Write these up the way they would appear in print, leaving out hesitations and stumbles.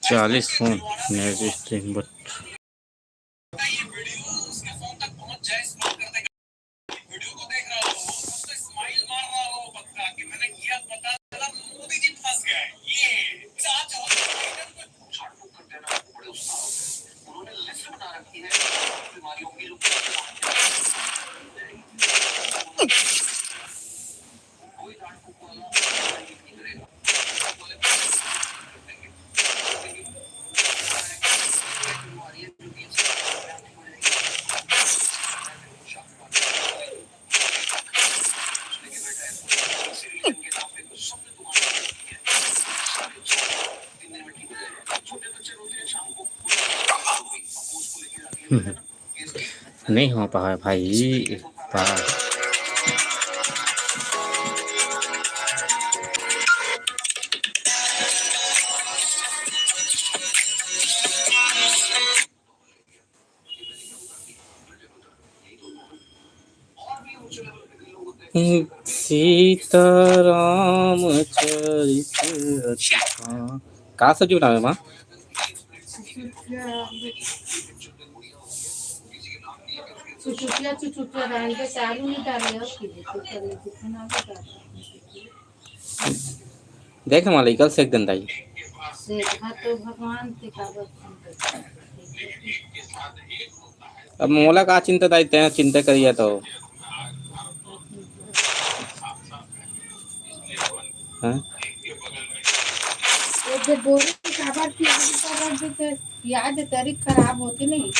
40 phone net stream but नहीं हो पाया भाई बार। सीताराम चरित का सब्जी बना है माँ? चुचुटिया डाल के चालू नहीं डाले देख हमारे कल से एक दिन दाई तो भगवान अब मोला का चिंता दाई ते चिंता करिए तो याद तारीख खराब होती नहीं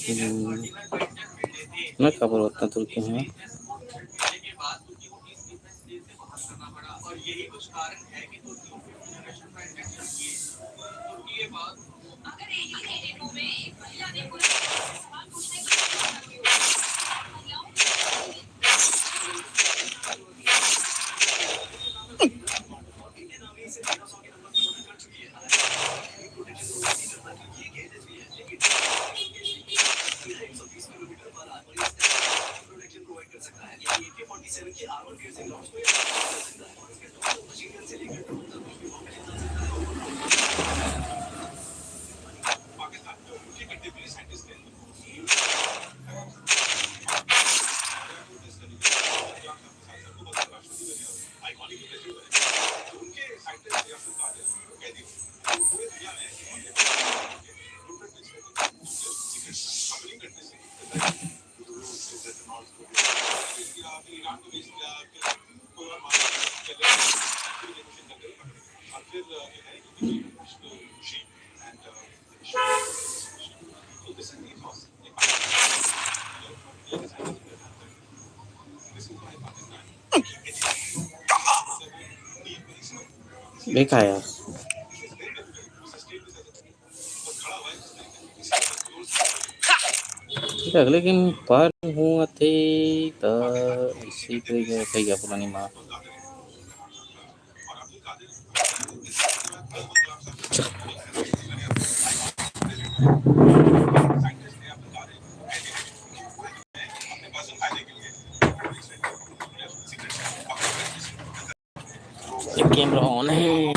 फिर मैं खबर होता तुम के हैं देखा यार लेकिन पर हूँ थे तो इसी तरीके से क्या पुरानी माँ कैमरा ऑन है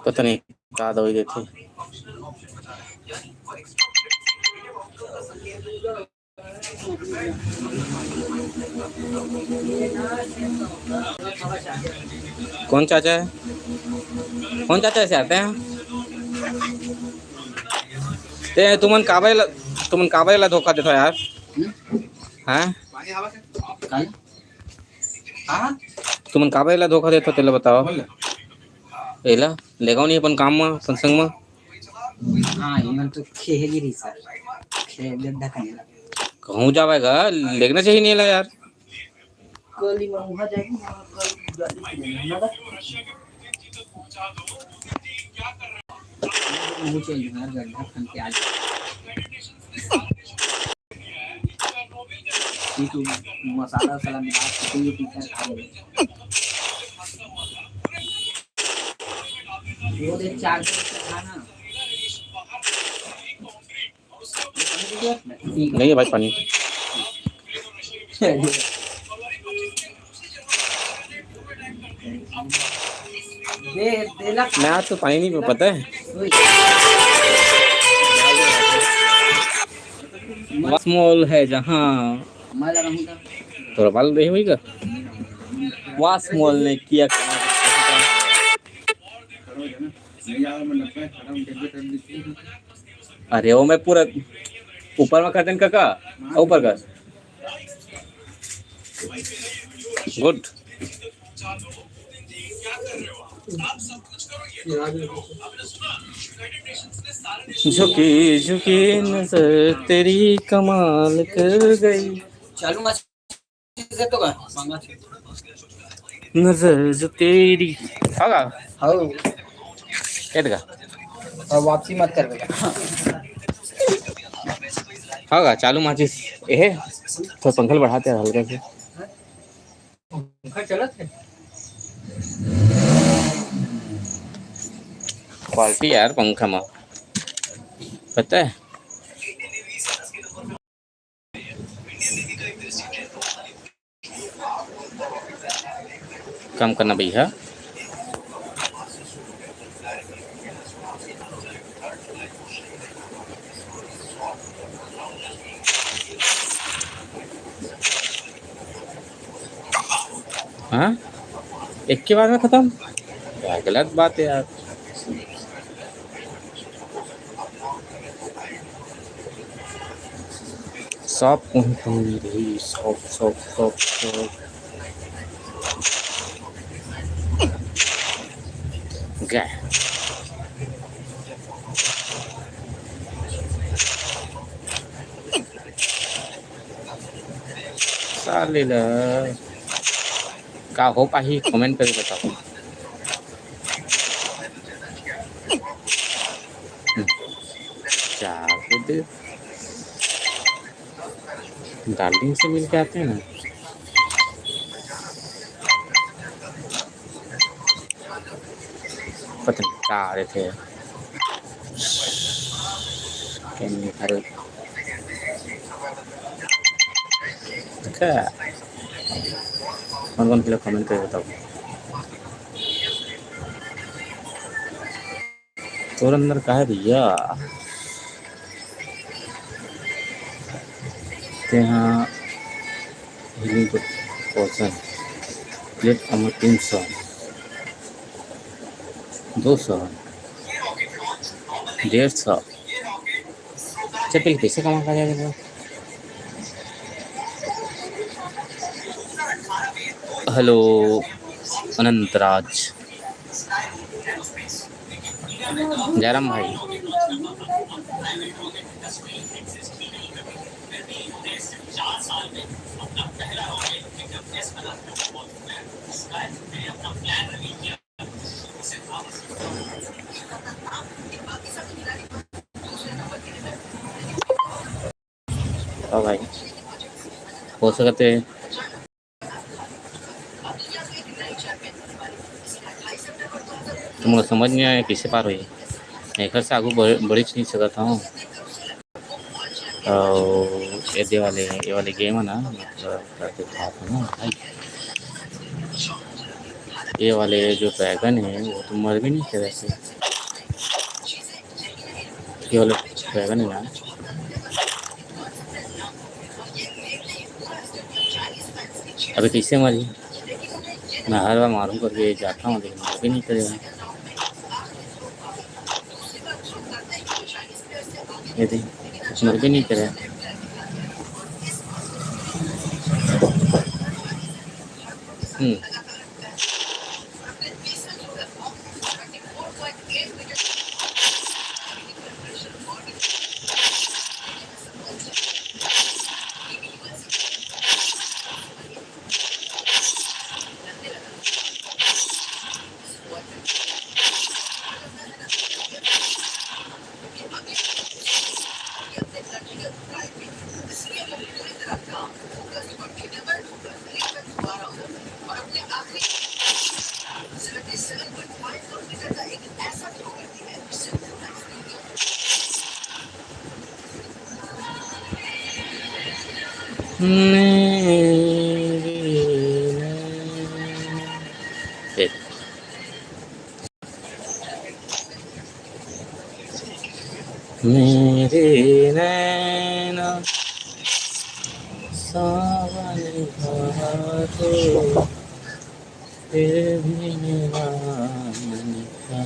पता नहीं क्या दवाई देते। कौन चाचा है? कौन चाचा से आते हैं? ते तुमन काबायला धोखा देतो यार। हाँ तुमन काबायला धोखा देतो त्याला बताओ। एला लेगाव नहीं अपन काम में संसंग में। हाँ इमन तो खेगिरी सर खेल गड्ढा करने लगा कहूँ जावेगा लेगना चाहिए नहीं ला यार। कल वहाँ जाएगी कल गाड़ी ना वो चल यार गड्ढा खन के आज ये तो मसाला साला मिला के ये टीचर खा ले वो दे चार खाना नहीं है भाई पानी। मैं आज तो पानी नहीं पता है। वासमोल है जहाँ थोड़ा बाल नहीं हुई का वासमोल ने किया। अरे वो मैं पूरा ऊपर में करते काका ऊपर कर गुड। झुकी झुकी नजर तेरी कमाल कर गई। चालू से तो का नजर जो तेरी होगा हां कैद का अब वापसी मत कर बेटा होगा चालू माचिस ए तो पंखल बढ़ाते हैं हल्का से पंखा चलत है क्वालिटी यार पंखा में पता है। कम करना भैया हाँ एक के बाद में खत्म क्या गलत बात है यार। सब रही सब गए साले का हो पाही कमेंट करके बताओ। क्या डार्लिंग से मिल के आते हैं ना। पता नहीं क्या आ रहे थे कौन कौन कमेंट करके बताओ। तो अंदर का है भैया यहाँ हीलिंग पोर्शन प्लेट अमर 300 200 150 चल कैसे कमा कर जाएगा। हेलो अनंतराज जयराम भाई भाई हो सकते हैं तुमको समझ नहीं आया किसे पार हुई मैं घर से आगू बढ़ी नहीं सकता हूँ। ये वाले गेम है ना मतलब ना भाई ये वाले जो ड्रैगन है वो तो मर भी नहीं थे वैसे। ये वाले ड्रैगन है ना, अभी किससे मरी? मैं हर बार मारूं करके जाता हूँ लेकिन मर भी नहीं करेगा। ये देख, मर भी नहीं करे। देख, मेरे नैना सावन घाटों फिर भी मेरा मन का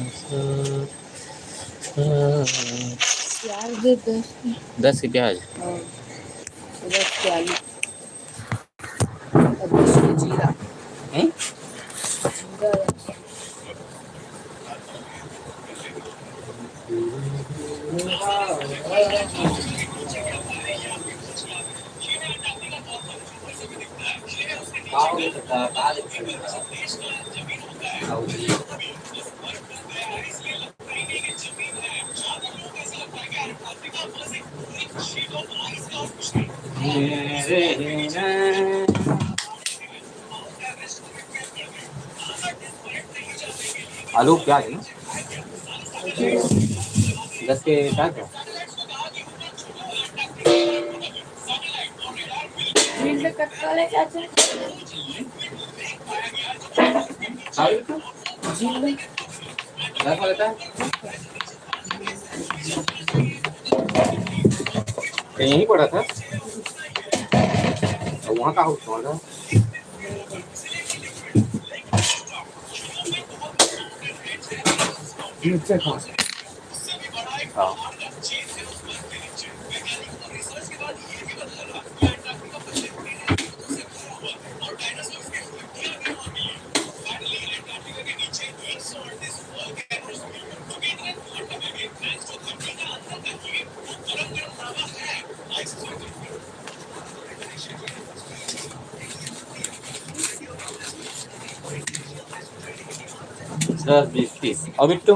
प्याज दे 10 की प्याज। 10 के आलू और 10 के जीरा। हैं? आलू प्याज है ना, 10 के प्याज है। जिंदा कटका ले चाचा जिंदा 10 लेता है यहीं पड़ा था वहाँ का हाउस कौन था? हाँ दस 20 30 और बिट्टू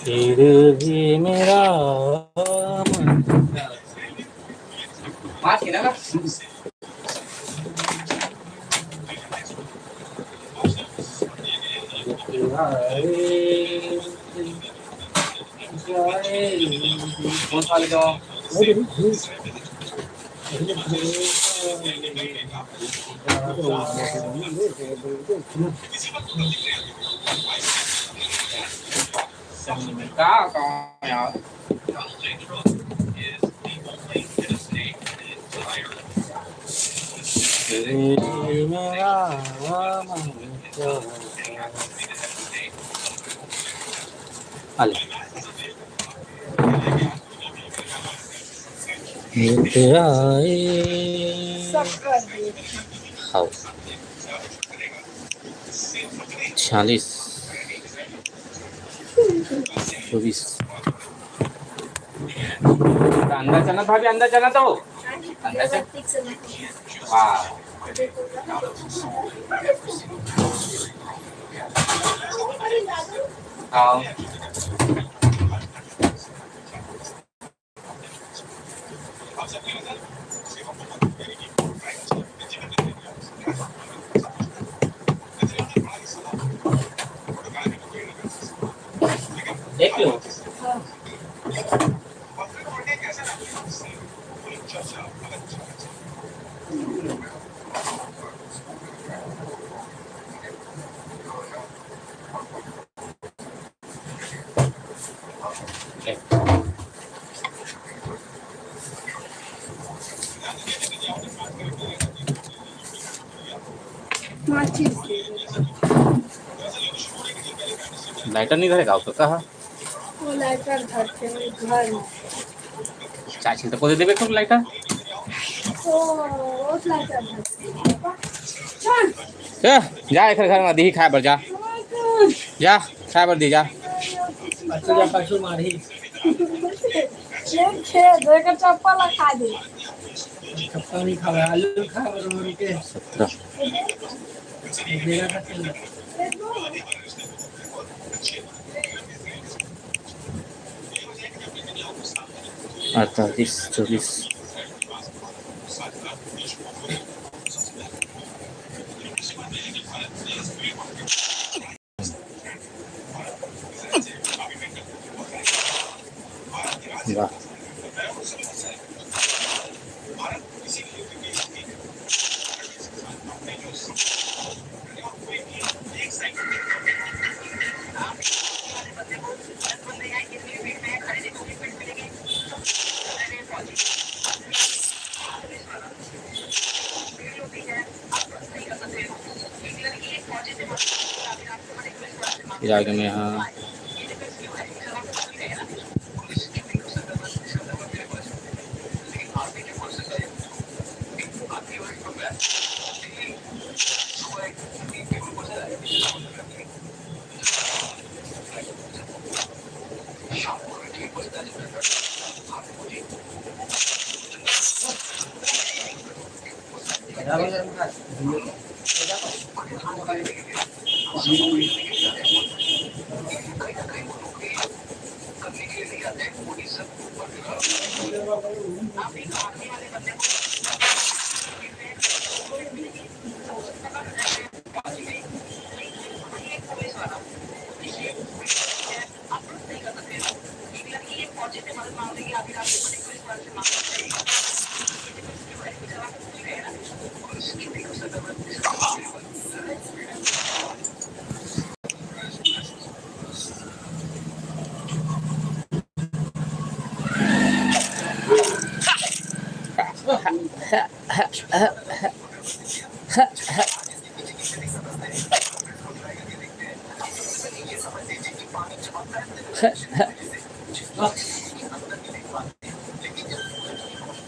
फिर भी मेरा मन। पाँच की ना कौन सा ले जाओ? यार मेरा खाओ 46 24 अंदर चलना भाभी, अंदर चलना तो अंदर चल। हाँ हाँ देख लो माचिस लाइटर नहीं धरेगा उसको कहा वो लाइटर घर के घर में चाय छिलते को दे देबे तो लाइटर वो लाइटर घर चल जा एक घर में दी खाए बर जा जा खाए बर दी जा अच्छा जा पशु मारी एक खेत एक चप्पल खा दे चप्पल नहीं खावे आलू खा और मोरी के 17 मेरा का चल 48 24 वाह फिर आगे में यहाँ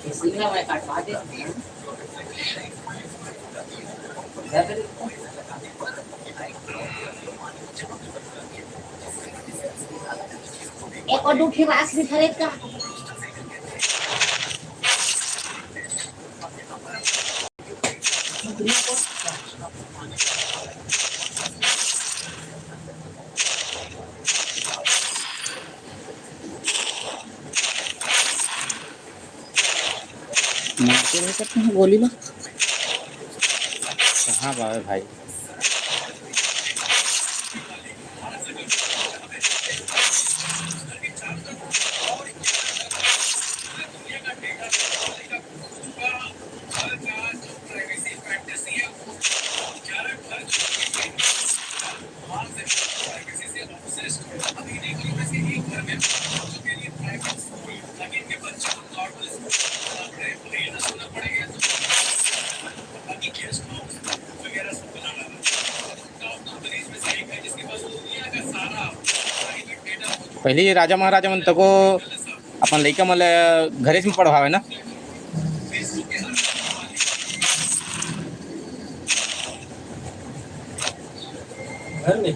इसलिए मैं काटवा दे एक और दूसरी रास भी खरीद का मारते नहीं करते हैं गोली में कहाँ बाबे भाई पहले ये राजा महाराजा मन तको अपन लइका मन घरे में पढ़वावे ना घर में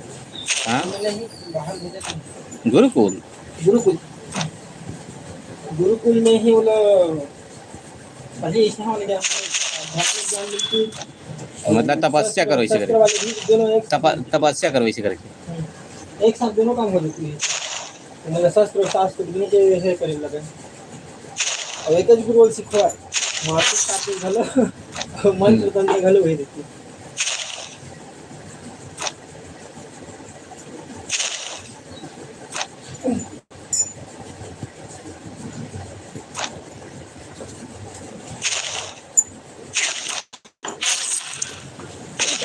हाँ नहीं बाहर भेजा गुरुकुल गुरुकुल गुरुकुल में ही वो पहले ऐसा होने आध्यात्मिक ज्ञान मिलती मतलब तपस्या करो इसे करके दोनों एक तपस्या करो इसे करके एक साथ दोनों काम हो जाती है मतलब शस्त्र और शास्त्र दोनों के ऐसे करे लगे और एक ही गुरुकुल सिखवा मार्केट काटे घलो मंत्र तंत्र घलो वही देती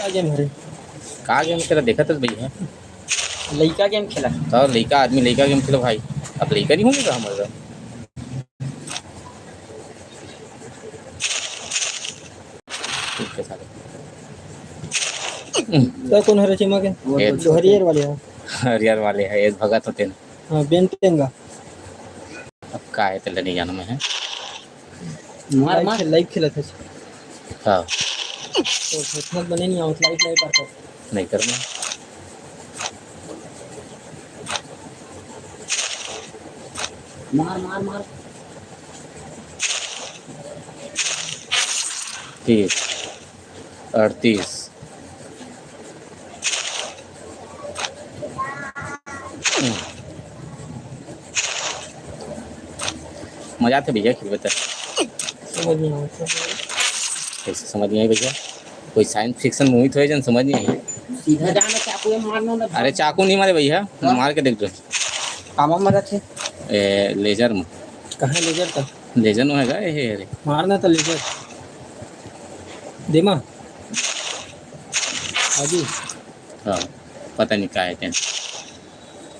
का गेम हरे का गेम खेला देखा तो भैया लड़का गेम खेला तो लड़का आदमी लड़का गेम खेलो भाई अब लड़का नहीं होंगे हमारे ठीक है साले तो कौन हरे चिमा के ये जो हरियर वाले हैं हरियर वाले है ये भगत होते हैं हाँ बेंतेंगा अब का है तेरे नहीं जाना मैं है लाइव खेला था हाँ तो खेत बने नहीं आउट लाइव लाइव पाता नहीं करना मार मार मार 30 38 मजा आते भैया खेल बता समझ नहीं आता कैसे समझ नहीं आई भैया कोई साइंस फिक्शन मूवी तो है जन समझ नहीं आई सीधा जाना चाकू में मारना ना अरे चाकू नहीं मारे भैया मार के देख दो कामा मरा थे लेजर में कहाँ लेजर था लेजर में हैगा ये अरे मारना था लेजर देमा आजी हाँ पता नहीं क्या है टें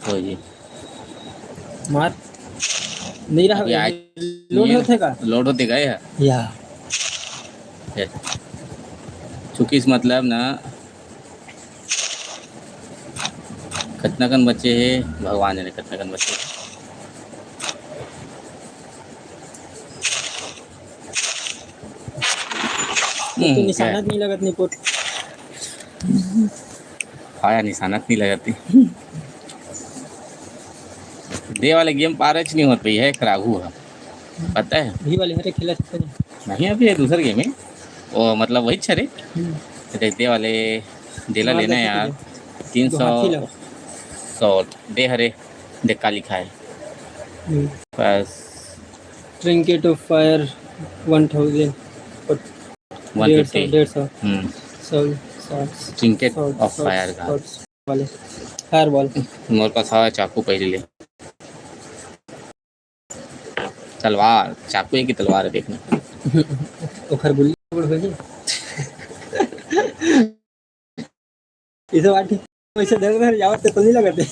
तो जी मार नहीं रहा अभी आज लोड होते का लोड होते गए है या चूँकि इस मतलब ना कितना कन बच्चे हैं भगवान जाने कितना कन बच्चे हैं तो निशानत नहीं लगत नहीं पोट आया निशानत नहीं लगाती दे वाले गेम पारच नहीं होती है खराब हुआ पता है भी वाले हरे खेला सकते नहीं अभी दूसरा गेम है वो मतलब वही छे दे वाले देला लेना है यार 300 दे हरे देख का लिखा है बस trinket of fire 1000 150 150 trinket of fire का वाले फायर बॉल मोर पास है चाकू पहले ले तलवार चाकू है कि तलवार है देखना ओखर गुल्ली बड़ हो जी इसे वाटी वैसे धर जावत तो नहीं लगते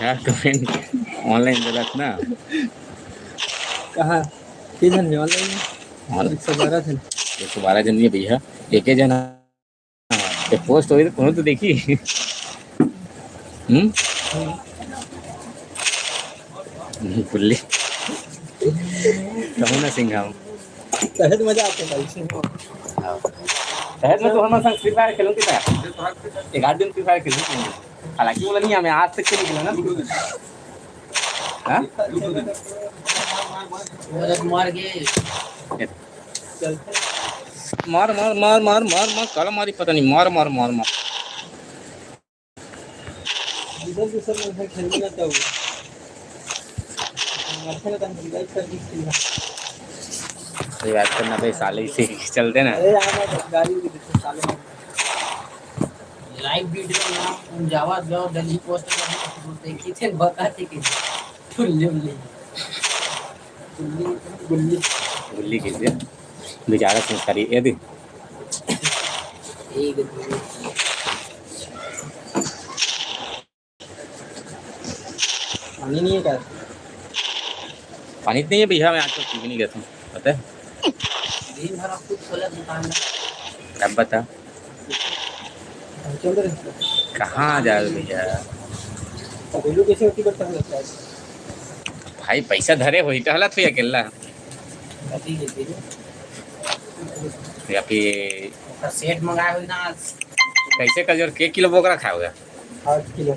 यार कमेंट ऑनलाइन गलत ना कहाँ किधर है ऑनलाइन 112 थे 112 जन नहीं है भैया एक ही जन ये पोस्ट हो गई तो कौन तो देखी गुल्ली कहूँ ना सिंह हम तहत मजा आते भाई तहत में तो हम संग फ्री फायर खेलूँ कितना एक आध दिन फ्री फायर खेलूँ हालांकि बोला नहीं हमें आज तक खेली खेला ना हाँ मार गए मार मार मार मार मार मार काला मारी पता नहीं मार मार मार मार दूसर में खेलने ना तो अच्छा लगता है लाइक कर दी ये बात करना भाई साले से चलते ना अरे यार गाड़ी भी देते साले लाइव वीडियो ना जावा जाओ दिल्ली पोस्ट देखी थे बताते कि गुल्ली गुल्ली गुल्ली कीजिए बेचारा संस्कारी ये दी एक पानी नहीं है क्या पानी नहीं है भैया मैं आज तक पी नहीं गया था पता है दिन भर आप खुद खोला दुकान में अब बता चल रहे कहाँ जा रहे भैया पहलू कैसे होती करता है भाई पैसा धरे हो तो हालत हुई अकेला अभी ले दे या फिर सेट मंगाए हुई ना कैसे कर जोर के किलो बोकरा खाओगे 8 किलो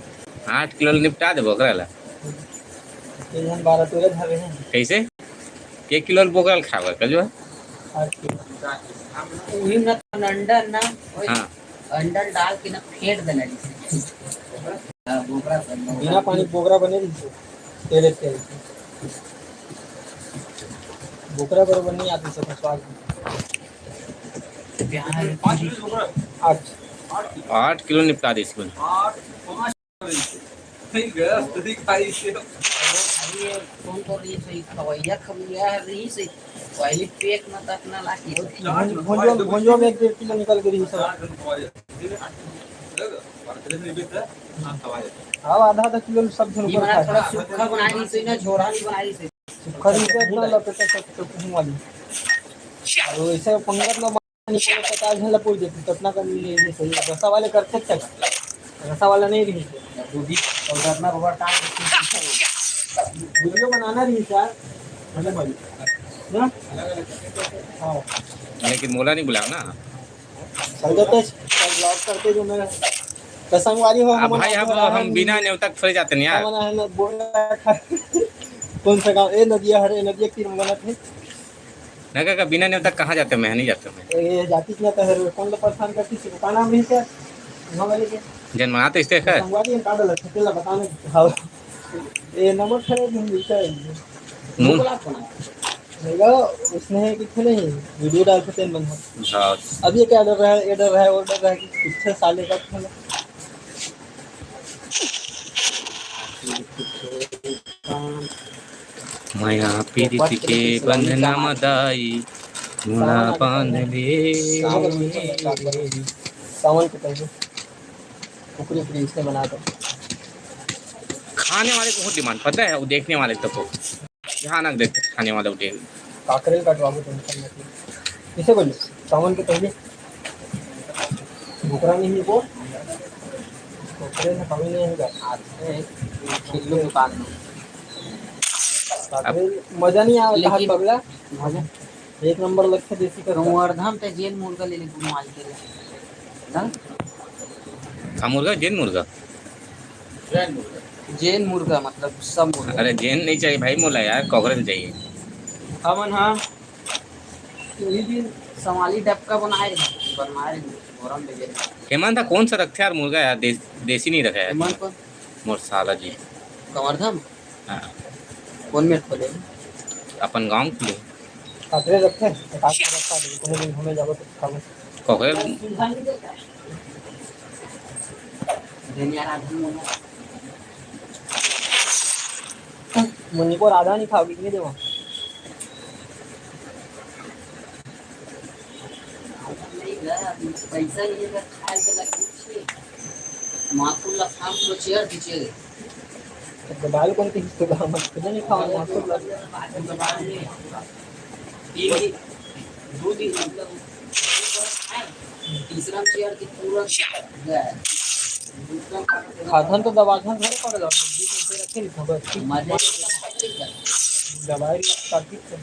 8 किलो निपटा दे बोकरा ला 12-13 धावे हैं कैसे के किलो बोकरा खाओगे कर जो 8 किलो वही ना अंडर ना हाँ अंडर डाल के ना फेंट देना जिसे बोकरा बिना पानी बोकरा बने तेल तेल बोकरा बरोबर नहीं आती सब स्वाद 8 किलो निपटा दे इसको फोन तो रही सही खवैया खवैया रही सही पहले पेट में तक ना लागी भुंजो में 1.5 किलो निकल गई सब। हाँ आधा किलो सब जन ये बना थोड़ा सूखा बना रही सही ना झोरा नहीं बना रही सही सूखा नहीं इतना लपेटा सब कुछ वाली और ऐसे पंगत में निकल 50 जन लपोई देती कितना कर लिए सही रसा वाले करते क्या रसा वाला नहीं रही दूधी और करना रबर टांग वीडियो बनाना रही यार मतलब भाई ना हाँ लेकिन मोला नहीं बुलाया ना। चल जाते ब्लॉग करते जो मैं कसंगवारी हो अब भाई हम बिना न्योता थोड़े जाते नहीं यार। मना है ना बोल कौन सा गांव ए नदिया हरे नदिया की गलत है ना का बिना न्योता कहाँ जाते मैं नहीं जाता मैं। ये जाति ना तो हर कौन लो परेशान करती थी का नाम भी है हम वाले के जन मनाते इससे है संगवारी का डाल है तेला बताने हां ये नंबर खड़े दिन लिखा है नून मेरा उसने है कि नहीं वीडियो डाल के तेल बंद हां अब ये क्या डर रहा है ये डर रहा है और डर रहा है कि कितने साले का खेला माया पीरिति के बंधना मदाई मुना बांध ले। सावन के पहले कुकरी कुकरी इसने बना कर खाने वाले को बहुत डिमांड पता है वो देखने वाले तक को ध्यान रख देते खाने वाले उठे काकरेल कटवाओगे टेंशन मत लो किसे बोले सावन के पहले बुकरा नहीं है वो काकरेल में कमी नहीं होगा आते खिल्लो दुकान में काकरेल मजा नहीं आया हाथ पगला मजा एक नंबर लगता देसी का संवर्धन ते जेल मुर्गा ले ले गुरु माल के ना का मुर्गा जैन मुर्गा जैन मुर्गा मतलब सब मुर्गा अरे जैन नहीं चाहिए भाई मोला यार कॉकरेल चाहिए। हमन हां यही दिन समाली डबका बनाए घोरम ले गए हेमंत था कौन सा रखते यार मुर्गा यार देसी नहीं रखा मन है को मोर साला जी। संवर्धन हाँ कौन में खोले अपन गाँव के लिए काकरेल रखते हैं काकरेल रखा दे कोनो दिन हमें जाबो तो खाबो कॉकरेल दुनिया आदमी मुन्नी को राधा नहीं खाओगी नहीं देवा पैसा नहीं है खाए के लगे माकुल ला काम तो चेयर दीजिए तो बाल कौन के हिस्से का मत खुद नहीं खाओ मास्टर लग दो दिन मतलब तीसरा चेयर की पूरा खाधन तो दवाधन घर पड़ जाओ दिन में रखे नहीं खबर मजे दवाई काटी से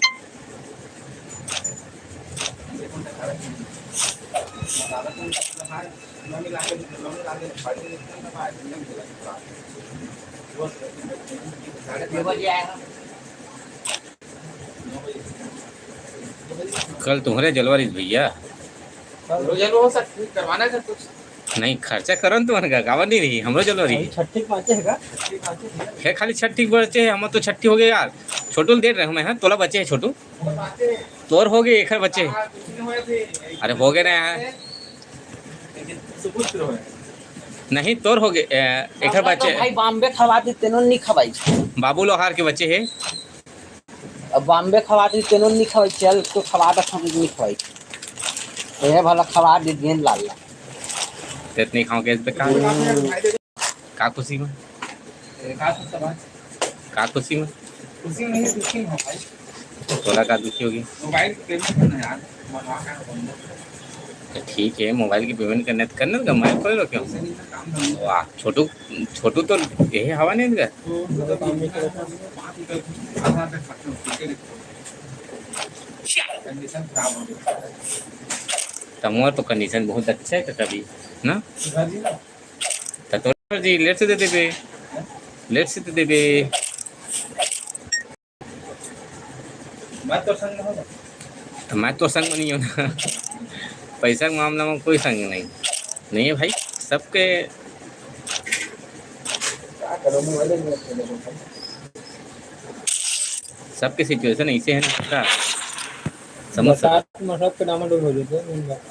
कल तुम्हारे जलवारी भैया रोजाना हो सकती करवाना है कुछ नहीं खर्चा करो न तुम्हारे गावा नहीं रही हमरो जलवारी छठी पांचे हैगा है खाली छठी बचे हम तो छठी हो गए यार छोटू दे रहे मैं तोला बच्चे है छोटू तोर हो गए एक बच्चे अरे हो गए ना यार नहीं तोर हो गए एक बच्चे भाई बॉम्बे खवा दी तेनो नहीं खवाई बाबू लोहार के बच्चे है अब बॉम्बे खवा दी तेनो नहीं खवाई चल तो खवा दा हम नहीं खवाई ये भला खवा दे गेंद लाल तो इतनी खाओ गैस पे का खुशी में का खुशी में उसी में ही दुखी हो भाई तोला का दुखी होगी मोबाइल पेमेंट करना है यार मनवा का ठीक है मोबाइल की पेमेंट करने तो करना का मैं खोल लो क्यों वाह छोटू छोटू तो यही हवा नहीं इनका तमोर तो कंडीशन बहुत अच्छा है कभी ना तो जी लेट से दे देबे लेट से दे देबे मैं तो संग में नहीं हूँ ना पैसा के मामला में कोई संग नहीं है भाई सबके सबके सिचुएशन ऐसे है ना समझ के डाउनलोड हो जाते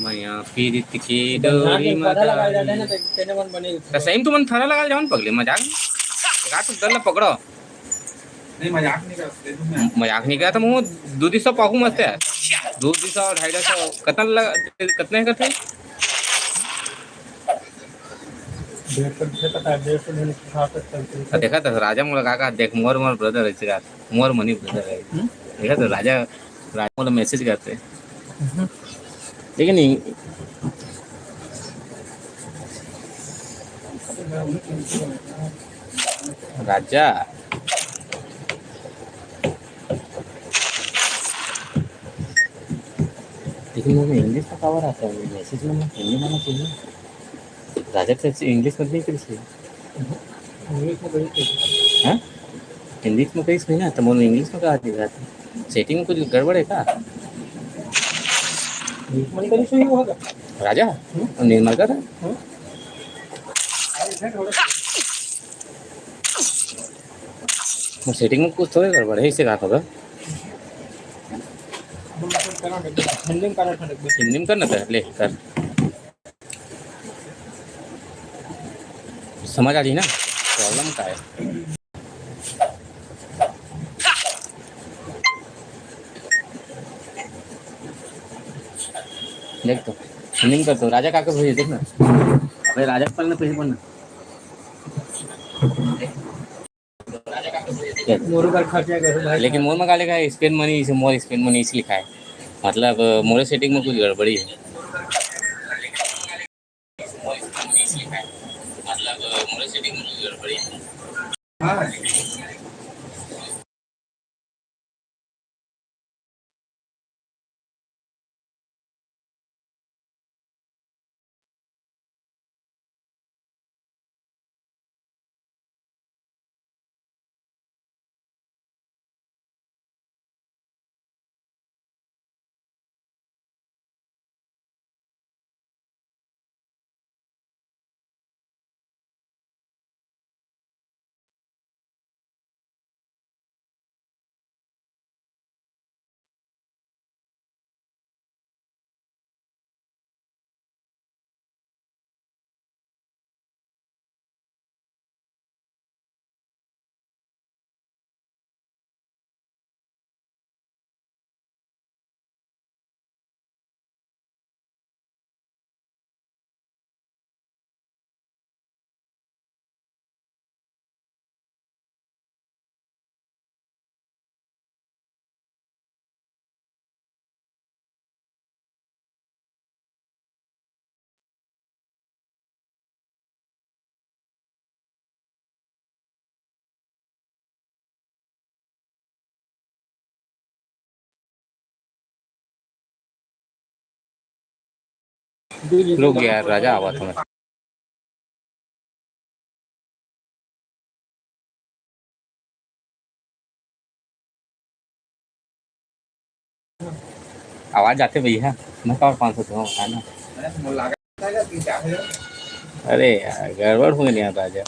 मैं यहाँ पीरित की यहाँ डोरी के पौधा लगाया जाता है मदारी ना तो तेने मन बनेगी तो सही में तुम थाना लगा जाओ ना पगले मजाक का तू दल पकड़ो नहीं मजाक नहीं करते मजाक नहीं करा तो मुँह 200 पाहू मस्त है 200 250 कितना लगा कितने करते 150 पता है 150 दिन खाते चलते तो देखा तो राजा मोला काका देख मोर मोर ब्रदर है इसका मोर मनी ब्रदर है देखा तो राजा राजा मोला मैसेज करते लेकिन राजा लेकिन मुझे इंग्लिश का पावर आता है मैसेज में हिंदी में चाहिए राजा से इंग्लिश में नहीं करी इंग्लिश में बड़ी हाँ इंग्लिश में कहीं सुनी ना तो मोर इंग्लिश में कहा दिखा सेटिंग में कुछ गड़बड़ है का इंग्लिश में कहीं सही होगा राजा निर्मल कर सेटिंग में कुछ थोड़ा गड़बड़ है इससे कहा होगा हिंदी में करना था हिंदी में करना था ले कर समझ आ रही ना प्रॉब्लम का है देख तो हिंदी में कर तो राजा काका भेज देख ना अबे राजा के पढ़ना पैसे पढ़ना मोरू का खर्चा करो भाई लेकिन मोर में का लिखा है स्पेन मनी इसे मोर स्पेन मनी इसे लिखा है मतलब मोरे सेटिंग में कुछ गड़बड़ी है मतलब मोरे सेटिंग में कुछ गड़बड़ी है हाँ रुक यार राजा आवा था आवाज आते भैया मैं कहा 500 तो बताना अरे यार गड़बड़ हो गई राजा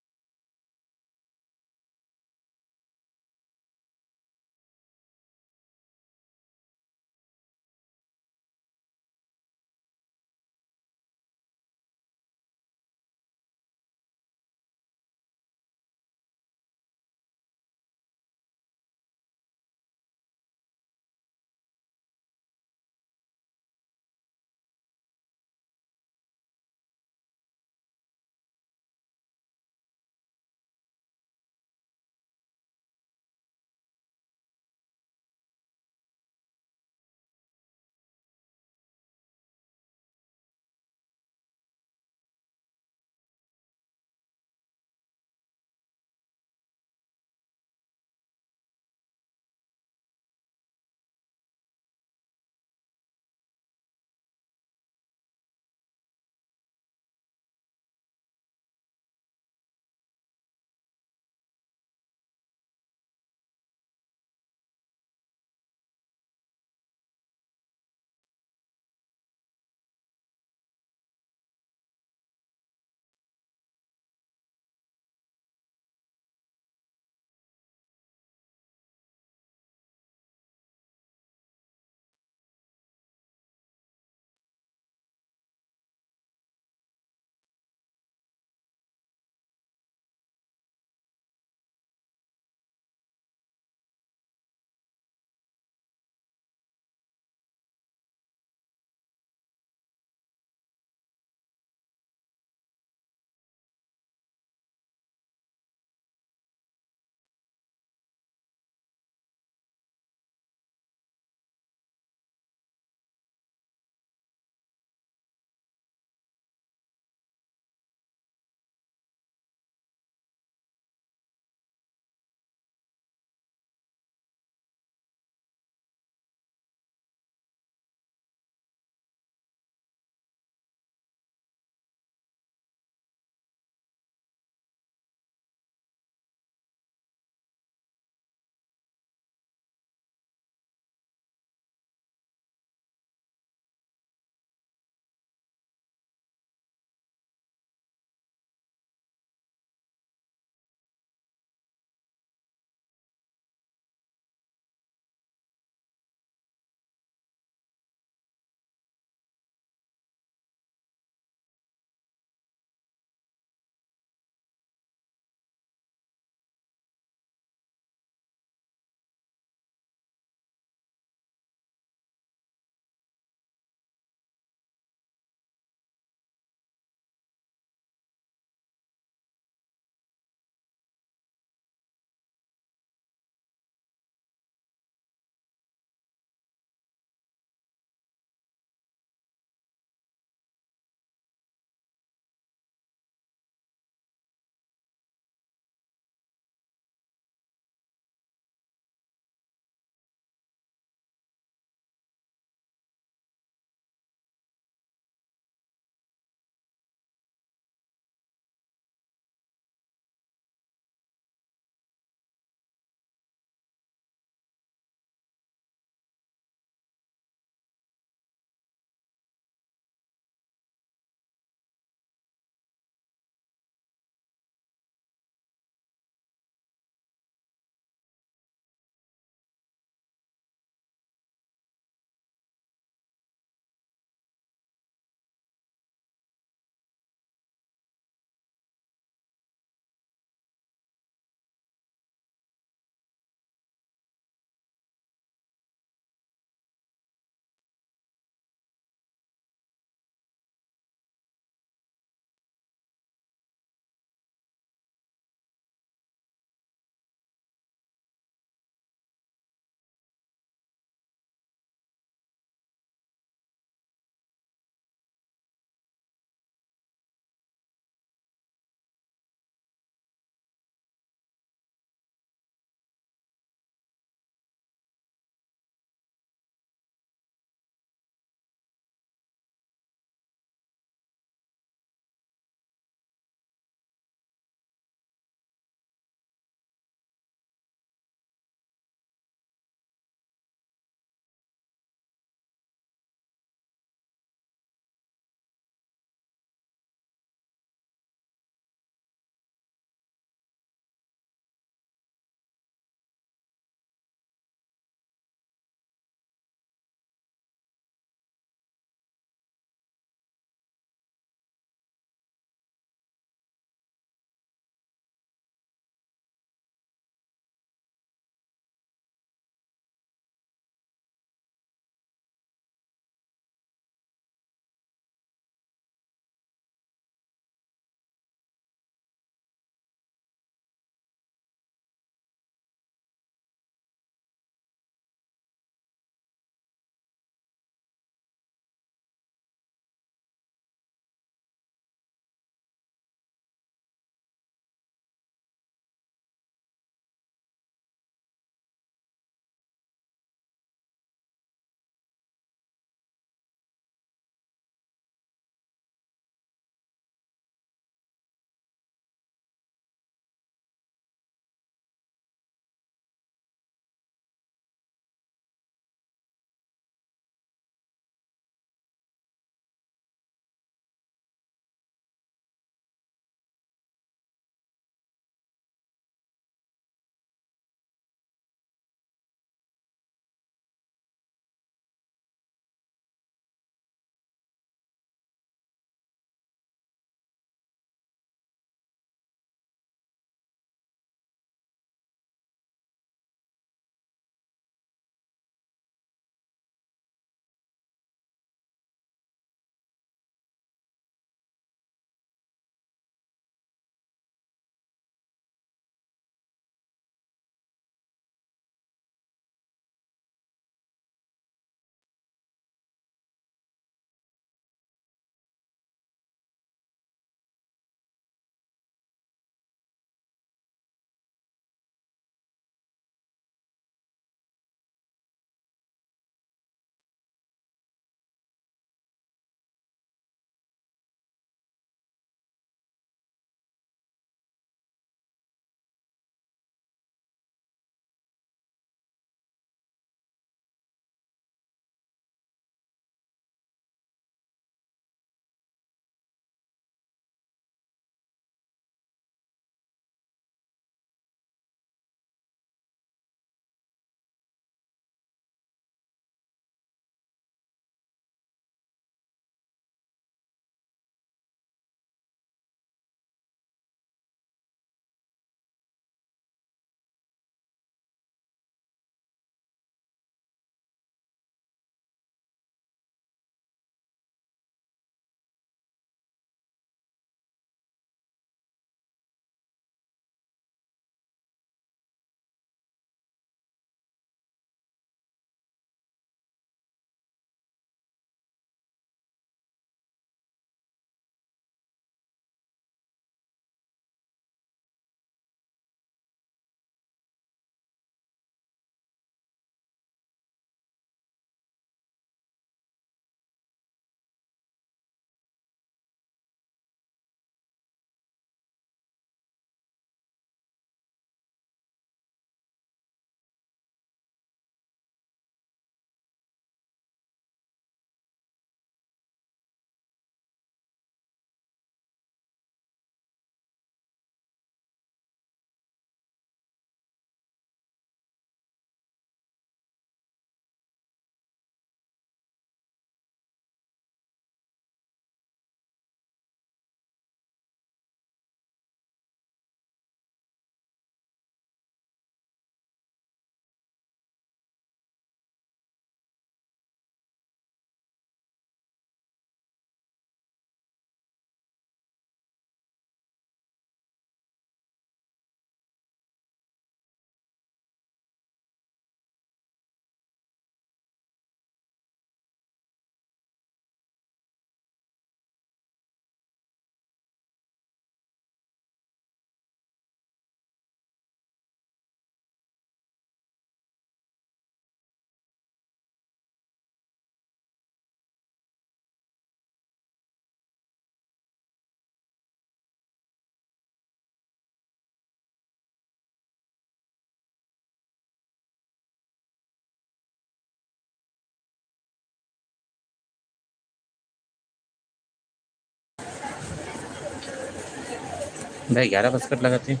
भाई 11 बस्कट लगाते हैं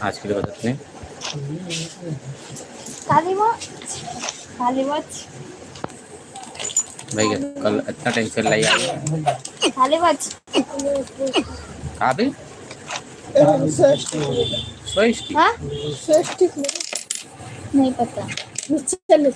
आज के लिए बजट में। काली वॉच भाई कल इतना टेंशन लाई आ काली वॉच कहाँ पे षष्ठी हाँ षष्ठी नहीं पता चलो